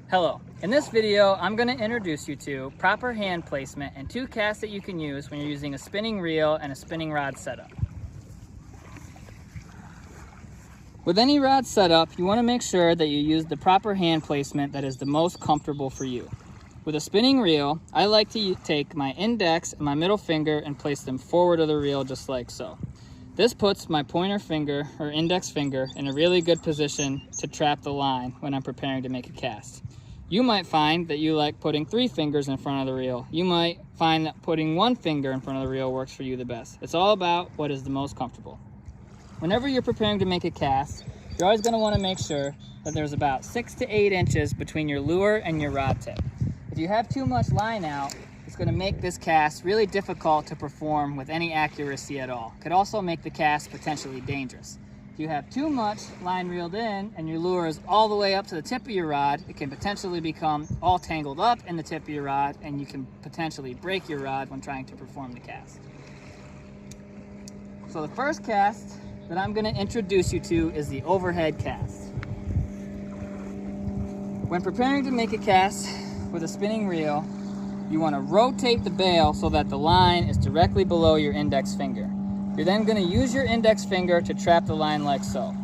Hello, in this video I'm going to introduce you to proper hand placement and two casts that you can use when you're using a spinning reel and a spinning rod setup. With any rod setup, you want to make sure that you use the proper hand placement that is the most comfortable for you. With a spinning reel, I like to take my index and my middle finger and place them forward of the reel just like so. This puts my pointer finger or index finger in a really good position to trap the line when I'm preparing to make a cast. You might find that you like putting 3 fingers in front of the reel. You might find that putting 1 finger in front of the reel works for you the best. It's all about what is the most comfortable. Whenever you're preparing to make a cast, you're always going to want to make sure that there's about 6 to 8 inches between your lure and your rod tip. If you have too much line out, it's going to make this cast really difficult to perform with any accuracy at all. It could also make the cast potentially dangerous. If you have too much line reeled in and your lure is all the way up to the tip of your rod, it can potentially become all tangled up in the tip of your rod, and you can potentially break your rod when trying to perform the cast. So the first cast that I'm going to introduce you to is the overhead cast. When preparing to make a cast with a spinning reel, you want to rotate the bail so that the line is directly below your index finger. You're then going to use your index finger to trap the line like so.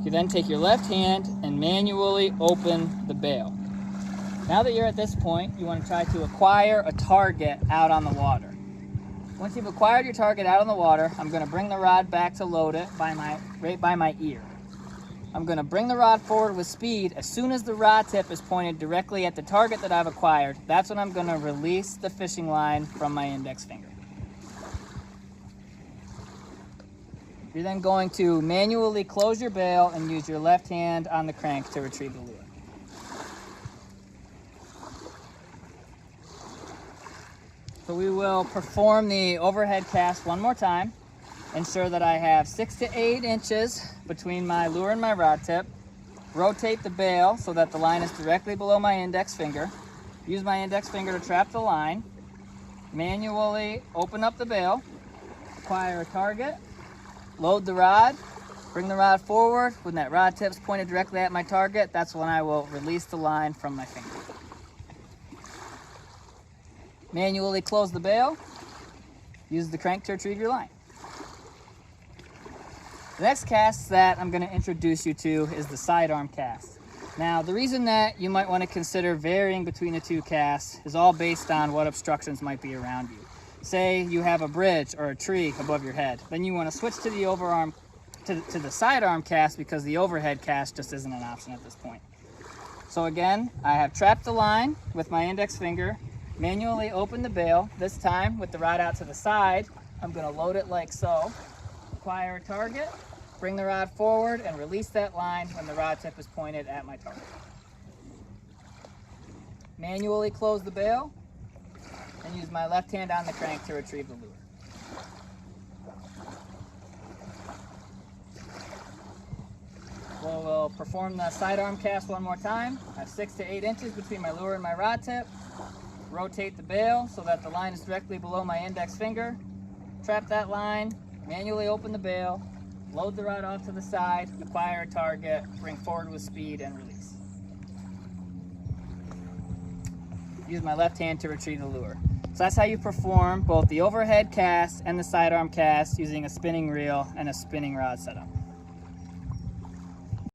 You then take your left hand and manually open the bail. Now that you're at this point, you want to try to acquire a target out on the water. Once you've acquired your target out on the water, I'm going to bring the rod back to load it right by my ear. I'm going to bring the rod forward with speed. As soon as the rod tip is pointed directly at the target that I've acquired, that's when I'm going to release the fishing line from my index finger. You're then going to manually close your bail and use your left hand on the crank to retrieve the lure. So we will perform the overhead cast one more time. Ensure that I have 6 to 8 inches between my lure and my rod tip. Rotate the bail so that the line is directly below my index finger. Use my index finger to trap the line. Manually open up the bail. Acquire a target. Load the rod, bring the rod forward. When that rod tip's pointed directly at my target, that's when I will release the line from my finger. Manually close the bail. Use the crank to retrieve your line. The next cast that I'm going to introduce you to is the sidearm cast. Now, the reason that you might want to consider varying between the two casts is all based on what obstructions might be around you. Say you have a bridge or a tree above your head, then you want to switch to the sidearm cast because the overhead cast just isn't an option at this point. So again, I have trapped the line with my index finger, manually open the bail. This time with the rod out to the side, I'm going to load it like so. Acquire a target, bring the rod forward, and release that line when the rod tip is pointed at my target. Manually close the bail and use my left hand on the crank to retrieve the lure. We'll perform the sidearm cast one more time. I have 6 to 8 inches between my lure and my rod tip. Rotate the bail so that the line is directly below my index finger. Trap that line, manually open the bail, load the rod off to the side, acquire a target, bring forward with speed, and release. Use my left hand to retrieve the lure. So that's how you perform both the overhead cast and the sidearm cast using a spinning reel and a spinning rod setup.